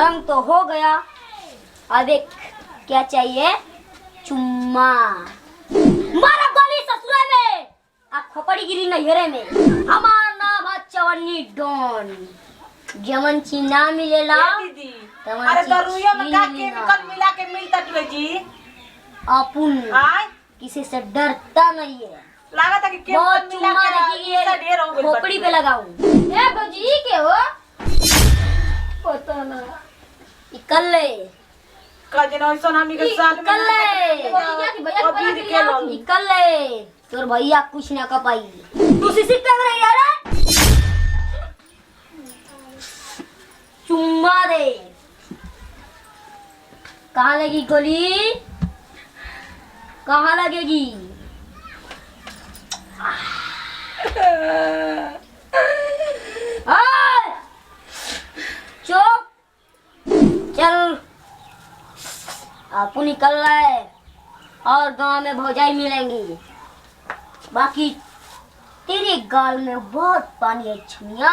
रंग तो हो गया, अब एक क्या चाहिए? चुम्मा। मारा गोली ससुरे में, आ खोपड़ी गिरी नहरे में। हमार नाम है चवन्नी डॉन। जमन चीज ना मिलेला दीदी। अरे दरुइया में का केमिकल मिला के मिलता है जी? अपुन किसी से डरता नहीं है। लगा था कि केमिकल मिला के ढेर हो गई खोपड़ी पे लगाऊं। ए बजी के हो? पता ना। इकल्ले का जन ऐसा हमनी के साथ में इकल्ले तोर भैया कुछ ना कर पाई। तू सिसी कर रही है रे? चुम्मा दे। कहाँ लगी गोली? कहाँ लगेगी? चुप चल, आपू निकल रहा है और गांव में भौजाई मिलेंगी। बाकी तेरे गाल में बहुत पानी है छमिया।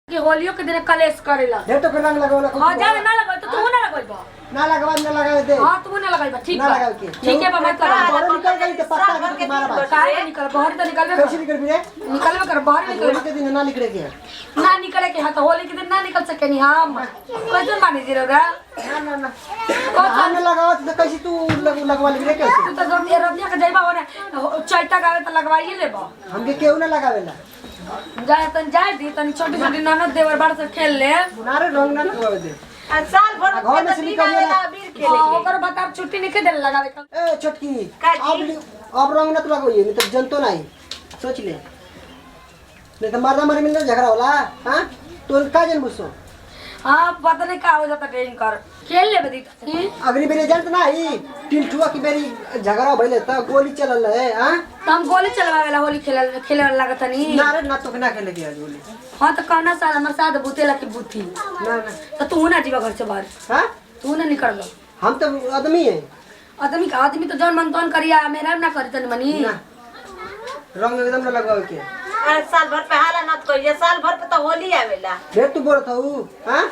कि होलियो के दिन कलेश करेला दे तो फिर रंग लगावला। हां जा ना लगा तो तू ना लगाइबा। ना लगावे दे। हां तू ना लगाइबा। ठीक ना बा लगाव के। ठीक है बा मत लगा। बाहर निकल गई तो पत्ता के तुम्हारा बात। काहे निकल बाहर तो निकलबे कैसे निकल भी रे? निकलबे कर बाहर होली निकल के दिन ना निकले के। ना निकले के हां तो होली के दिन ना निकल सके नहीं हम कैसे माने जी रोगा। ना हम लगावत तो कैसे तू लगवा ले रे? कैसे तू तो जब ये रबिया के जाइबा होने चैता गावे तो लगवाइए लेबा। हमके केहू ना लगावेला। जाए तन जाए दी तन छोटी छोटी ननद देवर बाड़ से खेल ले। नारे रंग ना लगावे दे। साल भर घर में से निकल गया अबीर खेले ओकर बता छुट्टी नहीं के दे लगावे का। ए छोटकी अब रंग ना तो लगाइए नहीं तो जनतो नहीं सोच ले। नहीं तो मर्दा मरे मिलने झगड़ा होला। हां तो का जन बुसो। हां पता नहीं का हो जाता ट्रेन कर खेल ले बदी। अगली बेरी जानत ना ई टिंटुआ की बेरी झगड़ा भइले त गोली चलल है। हां हम गोली चलवावेला होली खेले वाला लागत नहीं। नारे ना तो ना खेले के गोली। हां तो कौना साल हमर साथ बुतेला की बुथी ना तो तू ना जीवा घर से बाहर। हां तू ना निकल लो। हम तो आदमी है। आदमी तो जौन मन तौन करिया मेरा ना करी तनी मनी ना रंग एकदम ना लगावे के। अरे साल भर पे हाला न तो ये साल भर पे तो होली आवेला। ढेर तू बोलत हऊ। हां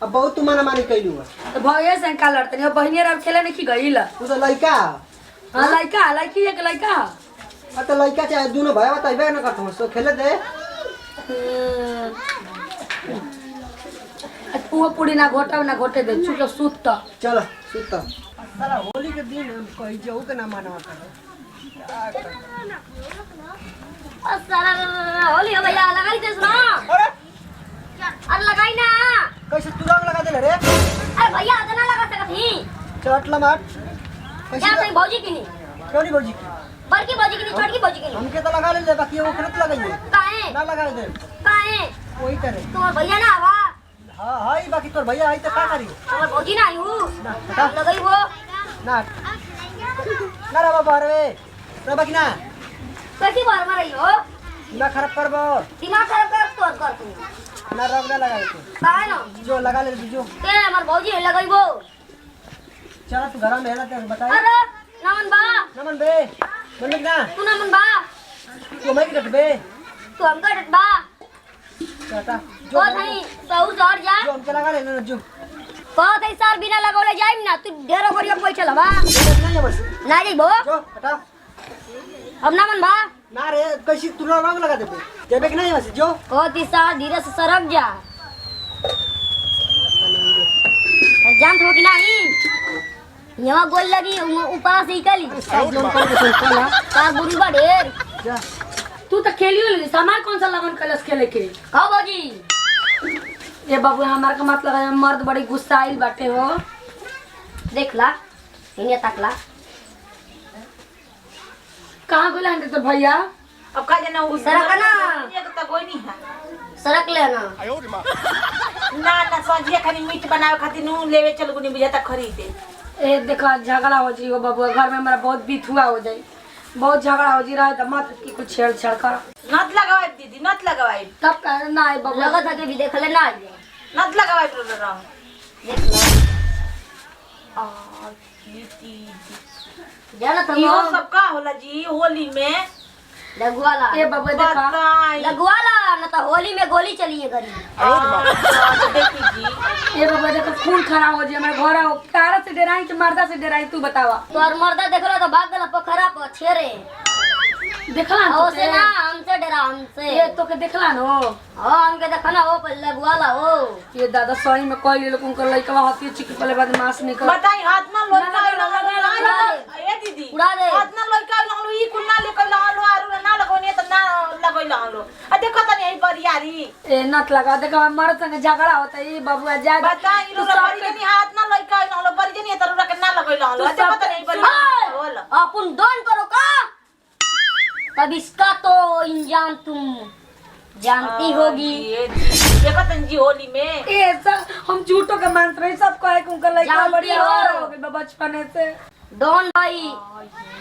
अब बहुत तू माना मानी कइलू। तो भैया से का लड़तनी अब बहिनी अब खेले नहीं की गईला। तू तो लइका। हां लड़की एक लड़का। आ तो लइका चाहे दोनों भाई बताइबे ना करत सो खेले दे। तू पूरी ना घोटा ना घोटे दे चुप सुत त चलो सुत। साला होली के दिन हम कहि जाऊ के ना मानवा कर। होली हो भैया लगाई दे सुना। अरे लगाई ना। कैसे तू रंग लगा देले रे? अरे भैया आधा ना लगा सकत ही। चटला मार। क्या सही भौजी की नहीं? क्यों नहीं भौजी? बड़की भौजी की नहीं, छोटकी भौजी की नहीं। हमके तो लगा ले बाकी वो खरत लगाइए। काहे? ना लगा दे। काहे? वही करे। तुम्हार भैया ना आवा। हां हाई बाकी तोर भैया आई तो का करी? तुम्हार भौजी ना आई हूँ। ना लगाई वो। ना ना रे बाबा रे। रे बाकी ना। कैसी बार मार रही हो? ना खराब करबो। दिमाग खराब कर तू। ना रंग ना लगाई तू। काहे ना? जो लगा ले जो। के हमार भौजी है लगाई वो। चला तू घर में रहला ते बता। अरे नमन बा। नमन बे। बोल ना। तू नमन बा। तू मैं के बे। तू हमका डट बा। चाटा जो नहीं सऊ जर जा। जो हमके लगा ले ना जो। बहुत है सर बिना लगौले जाइम ना तू ढेरो बढ़िया कोई चलबा। नहीं बस। ना जाइबो। जो हटा। हम नमन बा। ना रे कैसी तू रंग लगा दे पे। जेबे कि नहीं बस जो। बहुत ही सार धीरे से सरक जा। जान हो कि नहीं? यहाँ गोल लगी ऊपर से निकली। जोन कर के चला। तार बुरी बा ढेर। जा। तू तो खेलियो ले सामान कौन सा लगन कलस खेले के। खाओ भौजी। ये बाबू हमार का मतलब है मर्द बड़ी गुस्साइल बाटे हो। देख ला इन्हें तक ला। कहाँ गोला हंटे तो भैया? अब का जना उस सरक ना। ये तो कोई नहीं है। सरक लेना। ना सजिया खाली मीट बनावे खातिर नू लेवे चल गुनी बुझाता खरीदे। ए देखा झगड़ा हो जी हो बाबू घर में हमारा बहुत बीत हुआ हो जाए। बहुत झगड़ा हो जी रहा है तो मत की कुछ छेड़छाड़ कर। नत लगावे दीदी नत लगावे। तब कह ना है बाबू लगा था कि भी देख ले ना आइए। नत लगावे तो रंग। देख ला। जाना था यो सब का होला जी होली में लगवाला। ए बाबू देखा बताई। लगवाला न तो होली में गोली चली है गरी। देखी खून खराब हो जाए हमारे घर आओ कारा से डराई कि मर्दा से डराई तू बतावा तोर मर्दा देखलो तो भाग गला पोखरा पर छेरे देखला ना ओ से ना हमसे डरा हमसे ये तो के देखला नो हां हमके देखा ना वो पल्ले बुआला हो ये दादा सही में कोई ले लोगों कर लइका हती चिक पले बाद मास निकल बताई हाथ ना लोइका ए दीदी उड़ा दे हाथ ना लोइका लहलो ई कुन्ना ले कइला हलो आरु ना लगोनी त ना लगइला हलो आ देखो तनी ई बरियारी ए नत लगा देखा मर्द संग झगड़ा होता है बाबूआ जा बताई रो बरिजनी हाथ ना लोइका लहलो बरिजनी त रो के ना लगइला हलो देखो तनी ई बरियारी बोल अपन डोन करो का तब इसका तो इंजाम तुम जानती होगी देखो तनी जी होली में ए सब हम झूठो के मानत रही सब कहे कि उनका लइका जानती बड़ी हो। और हो गई बचपने से डॉन भाई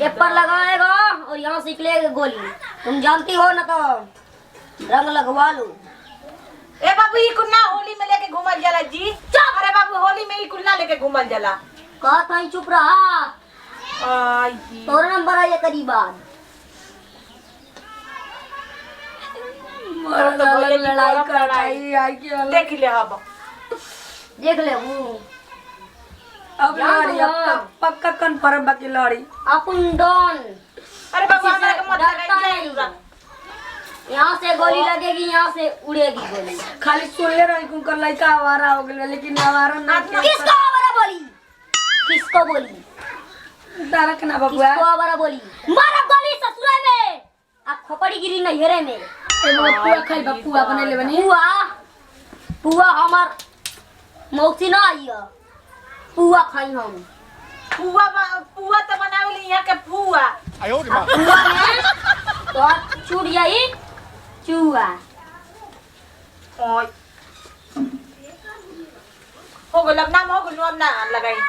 ये पर लगाएगा और यहाँ से निकलेगी गोली तुम जानती हो ना तो रंग लगवा लो ए बाबू ई कुन्ना होली में लेके घूमल जाला जी अरे बाबू होली में ई कुन्ना लेके घूमल जाला कहा कहीं चुप रहा आई जी तोरा नंबर है ये करीबा मर्द अलग लड़ाई कराई आई के अलग देख ले अब देख ले वो अब लड़ी अब पक्का कन्फर्म बाकी लड़ी अपन डॉन अरे बाबू हमरा के मत डरता लगाई नहीं। यहाँ से गोली लगेगी यहाँ से उड़ेगी गोली खाली सुनले रही कि उनका लइका आवारा हो गइल लेकिन आवारा ना किसको आवारा बोली किसको बोली दारा के ना बबुआ किसको आवारा बोली मारा गोली ससुरा में आ खोपड़ी गिरी नहिरे में एगो पुआ खाई बा पुआ बनेले बनी पुआ पुआ हमार मौसी ना आई है पुआ खाई हम पुआ तो बनावेली यहाँ के पुआ पुआ में तो छूट जाई चूआ ओय हो गइल अब नाम हो गइल अब ना लगाई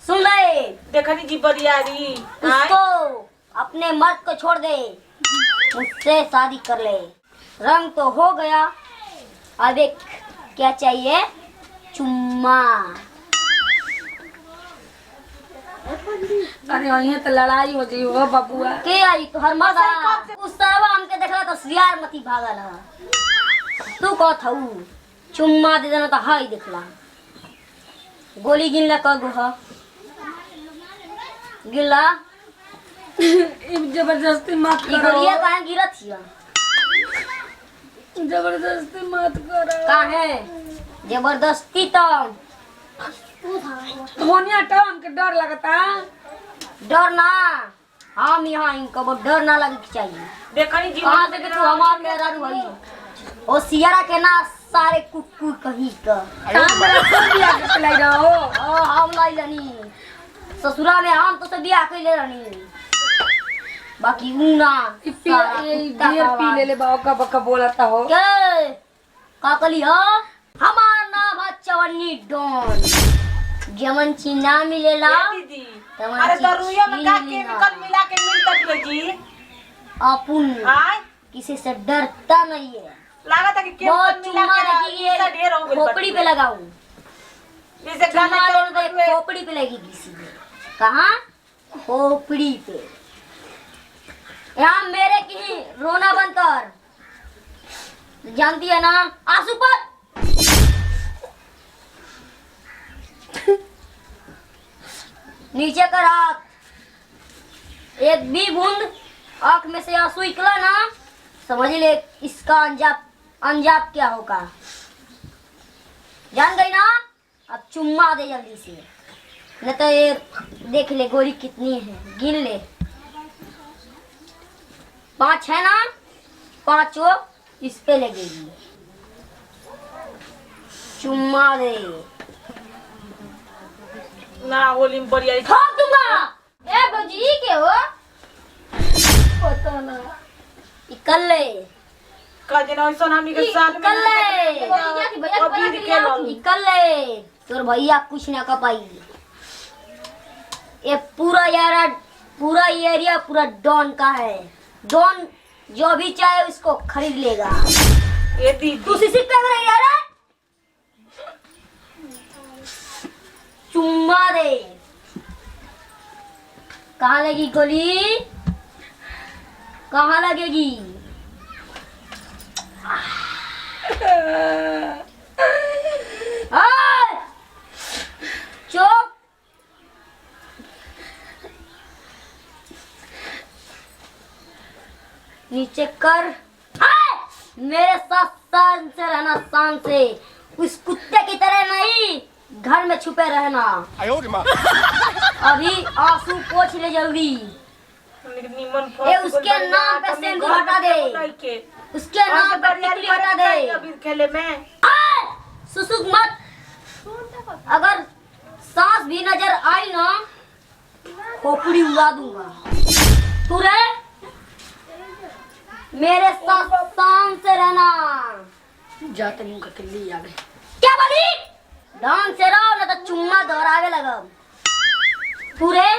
सुन ले देखनी जी बरियारी आय उसको अपने मर्द को छोड़ दे मुझसे शादी कर ले रंग तो हो गया अब एक क्या चाहिए चुम्मा अरे यहीं तो लड़ाई हो जी हो बबुआ के आई तो हर मर्द उस तरह हमके देखला तो सियार मती भागल है तू कहत हऊ चुम्मा दे देना तो हाई देखला गोली गिनला कगो ह गिनला जबरदस्ती मत ई करो गोलियां काहे गिरत हिया जबरदस्ती मत करो काहे जबरदस्ती तो होनिया टाइम हमके डर लगता डर ना हम यहाँ इनको वो डर ना लगे के चाहिए देखनी जी कहाँ से कि तू हमार मेरा रुई ओ सियारा के ना सारे कुकुर कहीं का हमरा खुद भी आके पिलाई रहो ओ हम लाई लनी ससुरा में हम तो सब बियाह कर ले रनी बाकी ऊना बियर पी ले ले बाबा का बका बोलता हो के काकली हो हमार नाम है चवन्नी डॉन जमन चीना मिलेला दीदी तमन अरे चीज दरुइया में का छीन लेना। केमिकल मिला के मिलता है जी अपुन आय किसी से डरता नहीं है लागत है कि बहुत केमिकल मिला चुम्मा के इसका ढेर हो लगी गइल खोपड़ी पे लगाऊं जैसे चुम्मा गाना लेने चल तो रहे खोपड़ी पे लगी किसी पे कहाँ खोपड़ी पे यहाँ मेरे की रोना बंद कर जानती है ना आंसू पर नीचे कर हाथ एक भी बूंद आंख में से आंसू निकला ना समझ ले इसका अंजाम क्या होगा जान गई ना अब चुम्मा दे जल्दी से नहीं तो ये देख ले गोली कितनी है गिन ले 5 है ना 5 इस पे लगेगी चुम्मा दे ना होली में बरियारी ठोक दूंगा ए बजी के हो पता ना इकल ले का जना ऐसा हमनी के साथ में इकल ले इकल ले तोर भैया कुछ ना कर पाई ये पूरा एरिया पूरा डॉन का है डॉन जो भी चाहे उसको खरीद लेगा ए दीदी तू सीसी पे रही यार चुम्मा दे कहाँ लगी गोली कहाँ लगेगी चेक कर। हाय! मेरे साथ शान से रहना, शान से। उस कुत्ते की तरह नहीं, घर में छुपे रहना। अभी आंसू पोंछ ले जल्दी। निमन ए, उसके नाम पे सिंदूर हटा दे। उसके नाम पे टिकली हटा दे। अभी खेले में हाय! सुसुक मत। अगर सांस भी नजर आई ना, खोपड़ी उड़ा दूंगा। तू रे, मेरे साथ शान से रहना। जाते मुंह का किल्ली आ गई। क्या बोली? ढंग से रहो ना तो चुम्मा दोहरावे लगब। तू रे,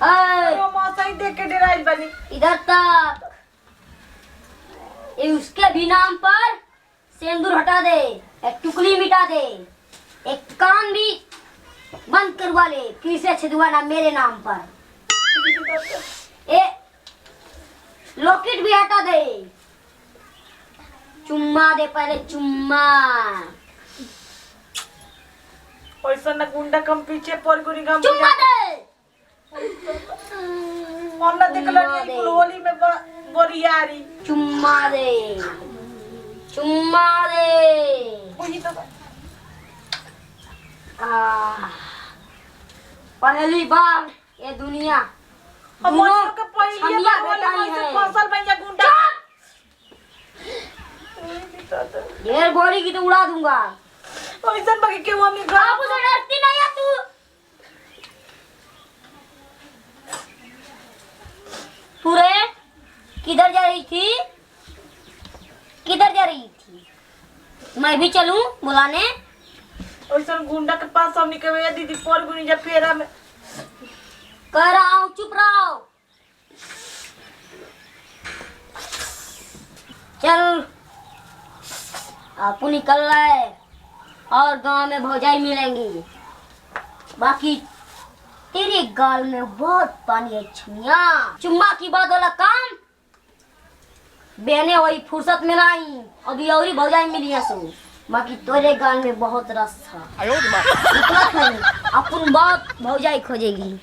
वो मौसम देख के डराइल बनी। इधर तक। ये उसके भी नाम पर सिंदूर हटा दे, एक टुकड़ी मिटा दे, एक कान भी बंद करवा ले, फिर से छिदवाना मेरे नाम पर। ए, लॉकेट भी हटा दे। चुम्मा दे पहले, चुम्मा। पैसा न गुंडा कम पीछे पर गुनी कम चुम्मा दे। मोहल्ला देखला नहीं होली में बोरियारी। चुम्मा दे, चुम्मा दे। वही तो पहली बार ये दुनिया हम दोनों के पहले छमिया बार बेटा होली ही में है। फसल बन जा गुंडा। ढेर बोली की तो उड़ा दूंगा। पैसा बगे के वो में घर आप उसे डरती नहीं है तू? पूरे किधर जा रही थी? किधर जा रही थी? मैं भी चलूं बुलाने? पैसा गुंडा के पास हम निकले दीदी पर गुनी जा फेरा में कह रहा हूँ चुप रहो। चल, आपू निकल रहा है और गांव में भौजाई मिलेंगी। बाकी तेरे गाल में बहुत पानी है छमिया। चुम्मा की बात वाला काम बहने वही फुर्सत में नहीं, अभी और ही भौजाई मिली है सो। बाकी तेरे गाल में बहुत रस था। निकलत नहीं, अपन बहुत भौजाई खोजेगी।